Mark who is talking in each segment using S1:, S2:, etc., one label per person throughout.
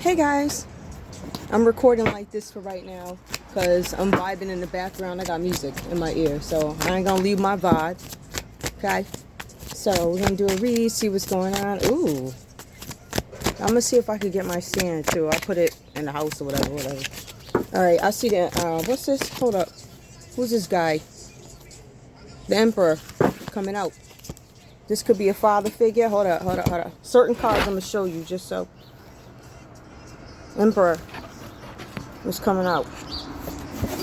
S1: Hey guys, I'm recording like this for right now because I'm vibing in the background. I got music in my ear, so I ain't gonna leave my vibe. Okay, so we're gonna do a read, see what's going on. Ooh, I'm gonna see if I could get my stand too. I'll put it in the house or whatever. All right, I see that. What's this? Hold up, who's this guy? The Emperor coming out. This could be a father figure. Hold up. Certain cards I'm gonna show you just so. Emperor was coming out.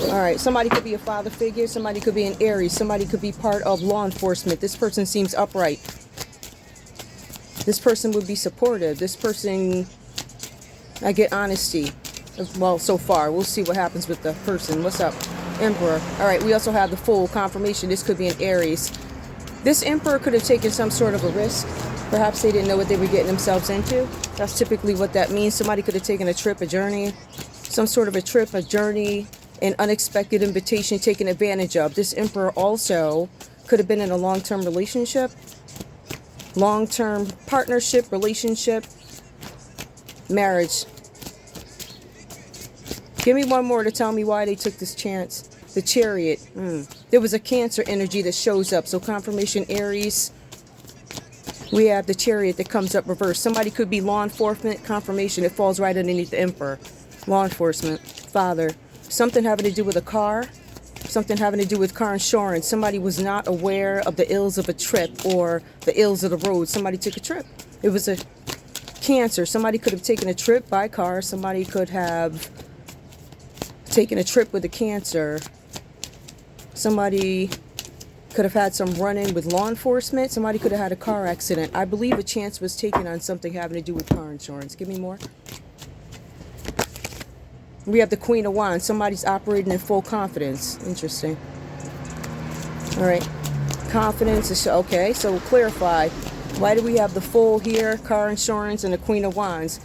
S1: All right, somebody could be a father figure. Somebody could be an Aries. Somebody could be part of law enforcement. This person seems upright. This person would be supportive. This person, I get honesty. Well, so far. We'll see what happens with the person. What's up? Emperor. All right, we also have the full confirmation. This could be an Aries. This Emperor could have taken some sort of a risk. Perhaps they didn't know what they were getting themselves into. That's typically what that means. Somebody could have taken a trip, a journey, some sort of a trip, a journey, an unexpected invitation taken advantage of. This Emperor also could have been in a long-term relationship, long-term partnership, relationship, marriage. Give me one more to tell me why they took this chance. The Chariot. There was a Cancer energy that shows up. So confirmation, Aries. We have the Chariot that comes up reversed. Somebody could be law enforcement. Confirmation. It falls right underneath the Emperor. Law enforcement. Father. Something having to do with a car. Something having to do with car insurance. Somebody was not aware of the ills of a trip or the ills of the road. Somebody took a trip. It was a Cancer. Somebody could have taken a trip by car. Somebody could have taken a trip with a Cancer. Somebody could have had some run-in with law enforcement. Somebody could have had a car accident. I believe a chance was taken on something having to do with car insurance. Give me more. We have the Queen of Wands. Somebody's operating in full confidence. Interesting. All right. Confidence is okay. So clarify. Why do we have the Fool here, car insurance, and the Queen of Wands?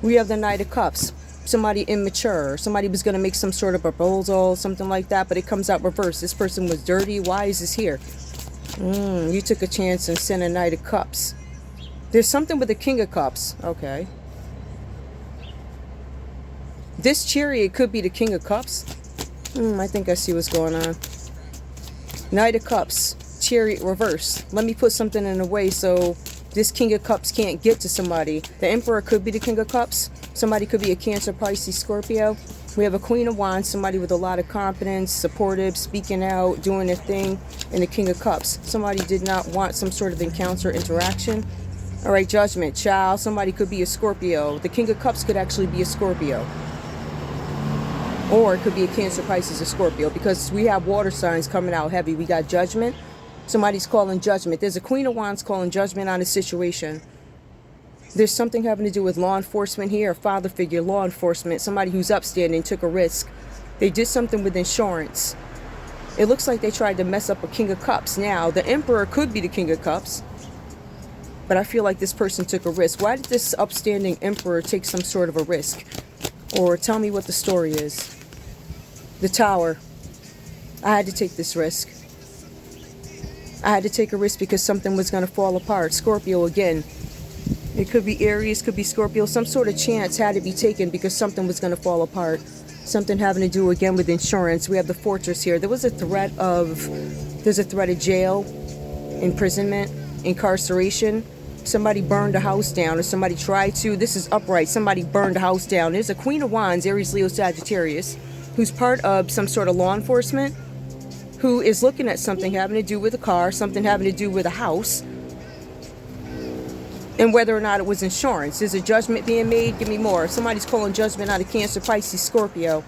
S1: We have the Knight of Cups. Somebody immature. Somebody was going to make some sort of proposal, something like that, but it comes out reversed. This person was dirty. Why is this here? You took a chance and sent a Knight of Cups. There's something with the King of Cups. Okay. This Chariot could be the King of Cups. I think I see what's going on. Knight of Cups. Chariot reverse. Let me put something in the way so this King of Cups can't get to somebody. The Emperor could be the King of Cups. Somebody could be a Cancer, Pisces, Scorpio. We have a Queen of Wands, somebody with a lot of confidence, supportive, speaking out, doing their thing, and the King of Cups. Somebody did not want some sort of encounter, interaction. All right, Judgment, child. Somebody could be a Scorpio. The King of Cups could actually be a Scorpio. Or it could be a Cancer, Pisces, or Scorpio, because we have water signs coming out heavy. We got Judgment. Somebody's calling judgment. There's a Queen of Wands calling judgment on a situation. There's something having to do with law enforcement here, a father figure, law enforcement, somebody who's upstanding, took a risk. They did something with insurance. It looks like they tried to mess up a King of Cups. Now, the Emperor could be the King of Cups, but I feel like this person took a risk. Why did this upstanding Emperor take some sort of a risk? Or tell me what the story is. The Tower. I had to take this risk. I had to take a risk because something was going to fall apart. Scorpio again. It could be Aries, could be Scorpio. Some sort of chance had to be taken because something was going to fall apart. Something having to do again with insurance. We have the Fortress here. There's a threat of jail, imprisonment, incarceration. Somebody burned a house down or somebody tried to. This is upright. Somebody burned a house down. There's a Queen of Wands, Aries, Leo, Sagittarius, who's part of some sort of law enforcement, who is looking at something having to do with a car, something having to do with a house, and whether or not it was insurance. Is a judgment being made? Give me more. Somebody's calling judgment on a Cancer, Pisces, Scorpio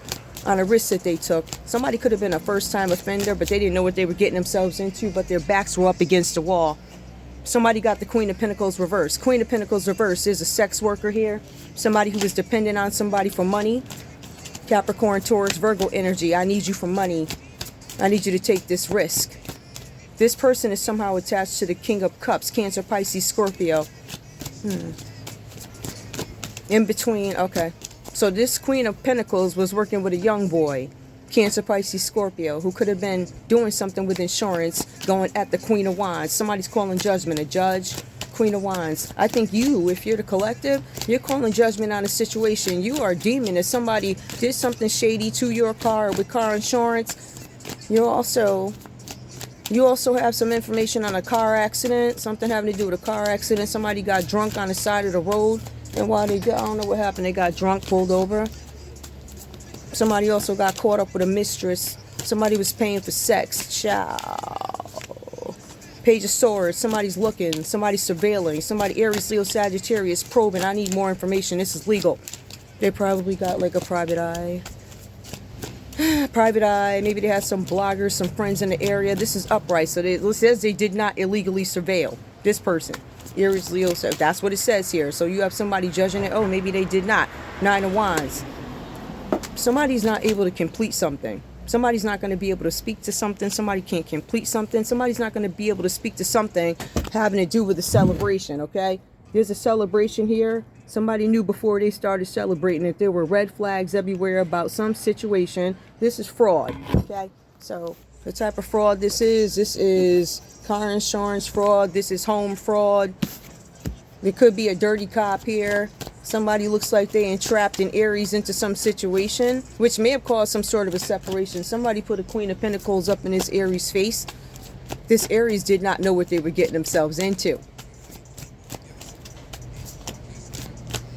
S1: on a risk that they took. Somebody could have been a first-time offender, but they didn't know what they were getting themselves into, but their backs were up against the wall. Somebody got the Queen of Pentacles reversed. Queen of Pentacles reversed is a sex worker here. Somebody who was dependent on somebody for money. Capricorn, Taurus, Virgo energy. I need you for money. I need you to take this risk. This person is somehow attached to the King of Cups, Cancer, Pisces, Scorpio. In between, okay. So this Queen of Pentacles was working with a young boy, Cancer, Pisces, Scorpio, who could have been doing something with insurance, going at the Queen of Wands. Somebody's calling judgment, a judge, Queen of Wands. I think you, if you're the collective, you're calling judgment on a situation. You are a demon. If somebody did something shady to your car with car insurance, you also have some information on a car accident, something having to do with a car accident. Somebody got drunk on the side of the road, and while they did, I don't know what happened, they got drunk, pulled over. Somebody also got caught up with a mistress. Somebody was paying for sex. Ciao. Page of Swords. Somebody's looking. Somebody's surveilling. Somebody, Aries, Leo, Sagittarius, probing. I need more information. This is legal. They probably got like a private eye. Private eye. Maybe they had some bloggers, some friends in the area. This is upright. So it says they did not illegally surveil this person. Aries, Leo, so that's what it says here. So you have somebody judging it. Oh, maybe they did not. Nine of Wands. Somebody's not able to complete something. Somebody's not going to be able to speak to something. Somebody can't complete something. Somebody's not going to be able to speak to something having to do with a celebration, okay? There's a celebration here. Somebody knew before they started celebrating that there were red flags everywhere about some situation. This is fraud, okay? So the type of fraud this is car insurance fraud. This is home fraud. There could be a dirty cop here. Somebody looks like they entrapped an Aries into some situation, which may have caused some sort of a separation. Somebody put a Queen of Pentacles up in this Aries' face. This Aries did not know what they were getting themselves into.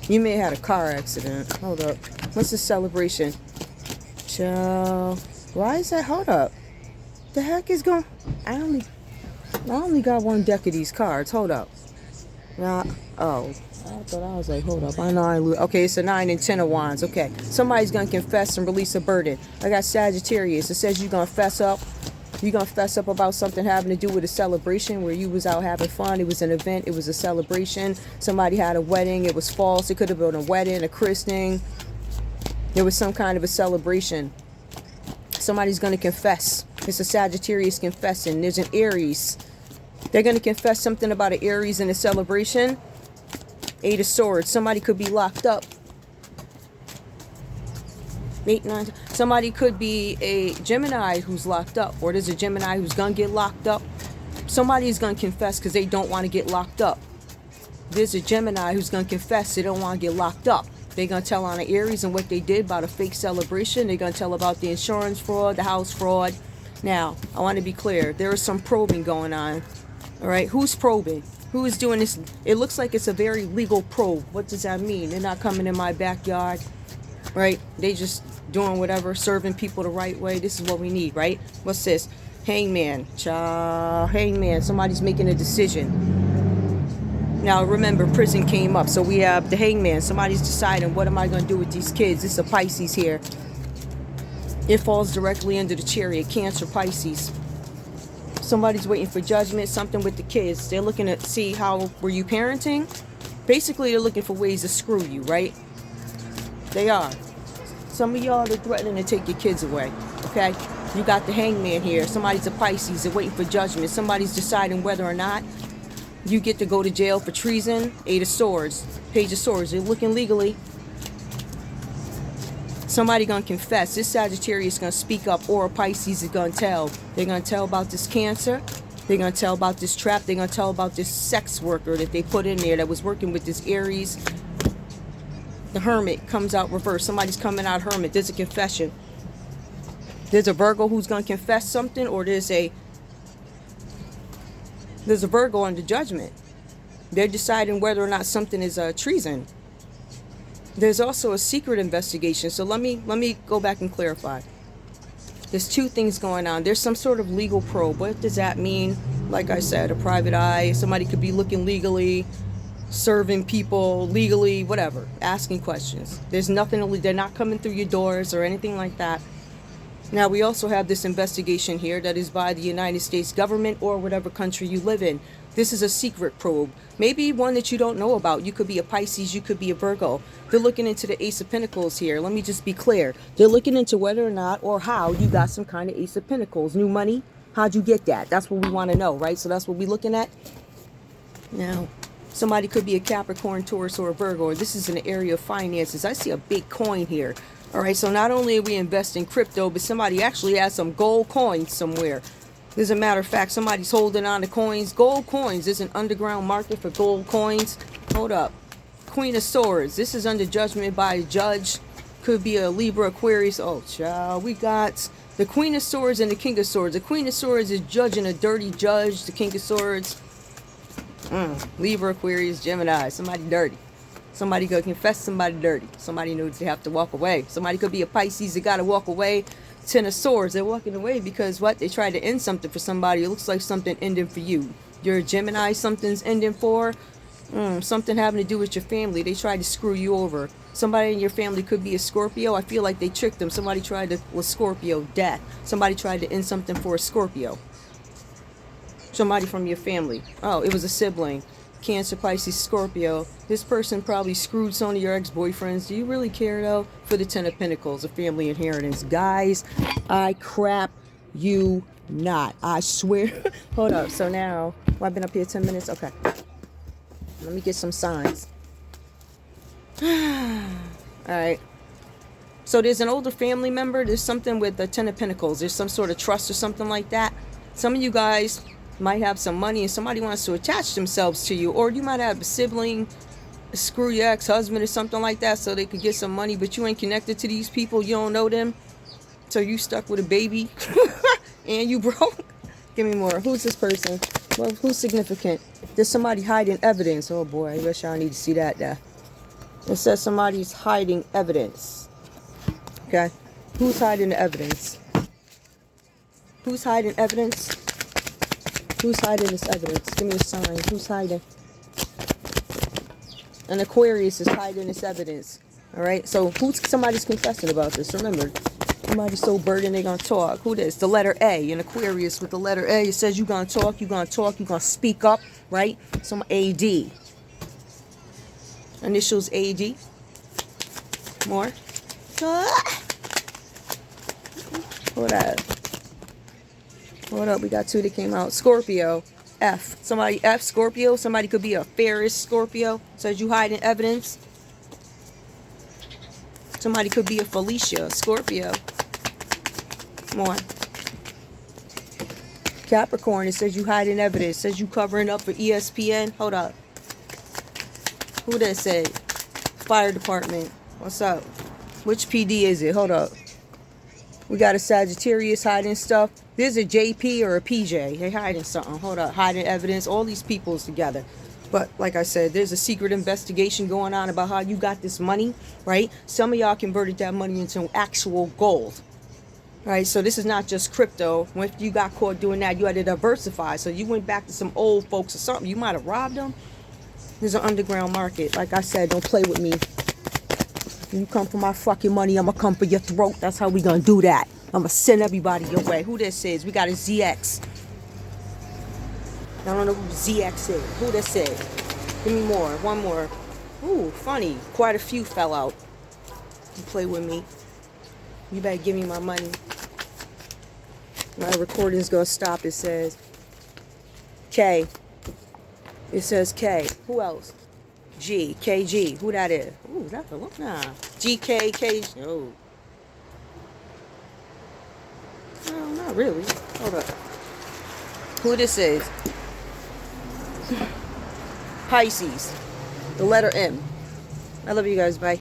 S1: You may have had a car accident. Hold up. What's the celebration? Child. Why is that? Hold up. The heck is going? I only got one deck of these cards. Hold up. Now, oh. I thought I was like, hold up. I know I lose. Okay, it's a 9 and 10 of Wands. Okay, somebody's going to confess and release a burden. I got Sagittarius. It says you're going to fess up. You're going to fess up about something having to do with a celebration where you was out having fun. It was an event. It was a celebration. Somebody had a wedding. It was false. It could have been a wedding, a christening. There was some kind of a celebration. Somebody's going to confess. It's a Sagittarius confessing. There's an Aries. They're going to confess something about an Aries in a celebration. 8 of Swords. Somebody could be locked up. 8, 9. Somebody could be a Gemini who's locked up. Or there's a Gemini who's going to get locked up. Somebody's going to confess because they don't want to get locked up. There's a Gemini who's going to confess they don't want to get locked up. They're going to tell on the Aries and what they did about a fake celebration. They're going to tell about the insurance fraud, the house fraud. Now, I want to be clear. There is some probing going on. All right, who's probing? Who is doing this? It looks like it's a very legal probe. What does that mean? They're not coming in my backyard, right? They just doing whatever, serving people the right way. This is what we need, right? What's this? Hangman. Hangman. Somebody's making a decision. Now, remember, prison came up. So we have the hangman. Somebody's deciding, what am I going to do with these kids? This is a Pisces here. It falls directly under the Chariot. Cancer, Pisces. Somebody's waiting for judgment, something with the kids. They're looking to see how were you parenting. Basically, they're looking for ways to screw you, right? They are. Some of y'all are threatening to take your kids away, okay? You got the hangman here. Somebody's a Pisces. They're waiting for judgment. Somebody's deciding whether or not you get to go to jail for treason. 8 of Swords. Page of Swords. They're looking legally. Somebody gonna confess. This Sagittarius is gonna speak up, or a Pisces is gonna tell. They're gonna tell about this cancer. They're gonna tell about this trap. They're gonna tell about this sex worker that they put in there that was working with this Aries. The Hermit comes out reverse. Somebody's coming out Hermit. There's a confession. There's a Virgo who's gonna confess something, or there's a Virgo under judgment. They're deciding whether or not something is treason. There's also a secret investigation. So let me go back and clarify. There's two things going on. There's some sort of legal probe. What does that mean? Like I said, a private eye. Somebody could be looking legally, serving people legally, whatever, asking questions. There's nothing, they're not coming through your doors or anything like that. Now, we also have this investigation here that is by the United States government or whatever country you live in. This is a secret probe. Maybe one that you don't know about. You could be a Pisces, you could be a Virgo. They're looking into the Ace of Pentacles here. Let me just be clear. They're looking into whether or not or how you got some kind of Ace of Pentacles. New money? How'd you get that? That's what we want to know, right? So that's what we're looking at. Now, somebody could be a Capricorn, Taurus, or a Virgo. This is an area of finances. I see a big coin here. All right, so not only are we investing in crypto, but somebody actually has some gold coins somewhere. As a matter of fact, somebody's holding on to coins. Gold coins. There's an underground market for gold coins. Hold up. Queen of Swords. This is under judgment by a judge. Could be a Libra, Aquarius. Oh, child. We got the Queen of Swords and the King of Swords. The Queen of Swords is judging a dirty judge. The King of Swords, Libra, Aquarius, Gemini. Somebody dirty. Somebody could confess somebody dirty. Somebody knows they have to walk away. Somebody could be a Pisces that got to walk away. Ten of Swords. They're walking away because what? They tried to end something for somebody. It looks like something ending for you. You're a Gemini. Something's ending for. Something having to do with your family. They tried to screw you over. Somebody in your family could be a Scorpio. I feel like they tricked them. Somebody tried to, with Scorpio, death. Somebody tried to end something for a Scorpio. Somebody from your family. Oh, it was a sibling. Cancer, Pisces, Scorpio. This person probably screwed some of your ex-boyfriends. Do you really care, though? For the Ten of Pentacles, a family inheritance. Guys, I crap you not. I swear. Hold up. So now, I've been up here 10 minutes. Okay. Let me get some signs. Alright. So there's an older family member. There's something with the Ten of Pentacles. There's some sort of trust or something like that. Some of you guys might have some money and somebody wants to attach themselves to you. Or you might have a sibling, screw your ex-husband or something like that so they could get some money. But you ain't connected to these people. You don't know them. So you stuck with a baby. And you broke. Give me more. Who's this person? Well, who's significant? There's somebody hiding evidence. Oh boy, I guess y'all need to see that there. It says somebody's hiding evidence. Okay. Who's hiding the evidence? Who's hiding evidence? Who's hiding this evidence? Give me a sign. Who's hiding? An Aquarius is hiding this evidence. Alright, so somebody's confessing about this. Remember, somebody's so burdened they're gonna talk. Who this? The letter A. An Aquarius with the letter A. It says you're gonna talk, you're gonna speak up, right? Some AD. Initials AD. More. Hold up. Hold up, we got two that came out. Scorpio. F. Somebody F. Scorpio. Somebody could be a Ferris Scorpio. Says you hiding evidence. Somebody could be a Felicia Scorpio. More. Capricorn. It says you hiding evidence. It says you covering up for ESPN. Hold up. Who that say? Fire department. What's up? Which PD is it? Hold up. We got a Sagittarius hiding stuff. There's a JP or a PJ. They hiding something. Hold up. Hiding evidence. All these people's together. But like I said, there's a secret investigation going on about how you got this money, right? Some of y'all converted that money into actual gold. Right? So this is not just crypto. When you got caught doing that, you had to diversify. So you went back to some old folks or something. You might have robbed them. There's an underground market. Like I said, don't play with me. You come for my fucking money, I'm going to come for your throat. That's how we going to do that. I'm going to send everybody your way. Who this is? We got a ZX. I don't know who ZX is. Who this is? Give me more. One more. Ooh, funny. Quite a few fell out. You play with me. You better give me my money. My recording's going to stop. It says K. It says K. Who else? G. KG. Who that is? Ooh, is that the look? Nah. GK. K. Oh. No, not really. Hold up. Who this is? Pisces. The letter M. I love you guys. Bye.